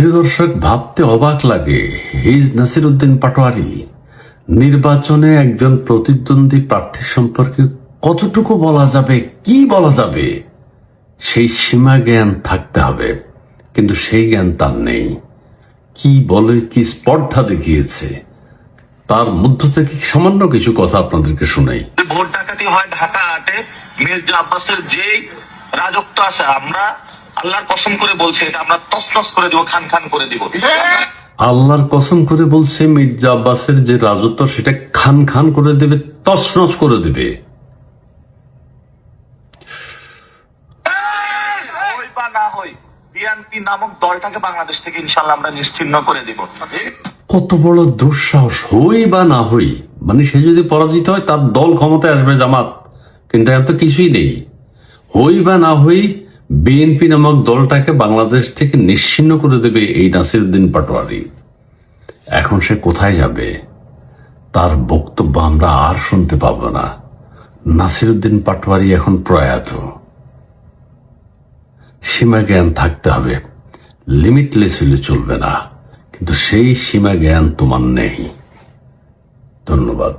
প্রিয় দর্শক, ভাবতে অবাক লাগে, হিজ নাসিরউদ্দিন পাটোয়ারি নির্বাচনে একজন প্রতিদ্বন্দ্বী প্রার্থী সম্পর্কে কতটুকু বলা যাবে, কি বলা যাবে, সেই সীমা জ্ঞান থাকতে হবে। কিন্তু সেই জ্ঞান তার নেই। কি বলে, কি স্পর্ধা দেখিয়েছে, তার মধ্য থেকে সামান্য কিছু কথা আপনাদেরকে শুনাই। ভোট ডাকাতি হয় ঢাকা 8-এ, মির্জা আব্বাসের যেই রাজত্ব আছে, আমরা আল্লাহর কসম করে বলছি এটা আমরা তছনছ করে দিব, খান খান করে দিব। আল্লাহর কসম করে বলছে, মির্জা আব্বাসের যে রাজত্ব সেটা খান খান করে দেবে, তছনছ করে দেবে। হই বা না হই, বিএনপি নামক দলটাকে বাংলাদেশ থেকে ইনশাল্লাহ আমরা নিশ্চিহ্ন করে দিব। কত বড় দুঃসাহস! হই বা না হই মানে সে যদি পরাজিত হয় তার দল ক্ষমতায় আসবে, জামাত। কিন্তু এত কিছুই নেই। হই বা না হই, বিএনপি নামক দলটাকে বাংলাদেশ থেকে নিশ্চিহ্ন করে দেবে এই নাসিরউদ্দিন পাটোয়ারি। এখন সে কোথায় যাবে, তার বক্তব্য আমরা আর শুনতে পাবো না। নাসিরউদ্দিন পাটোয়ারি এখন প্রয়াত। সীমা জ্ঞান থাকতে হবে, লিমিটলেস হলে চলবে না। কিন্তু সেই সীমা জ্ঞান তোমার নেই। ধন্যবাদ।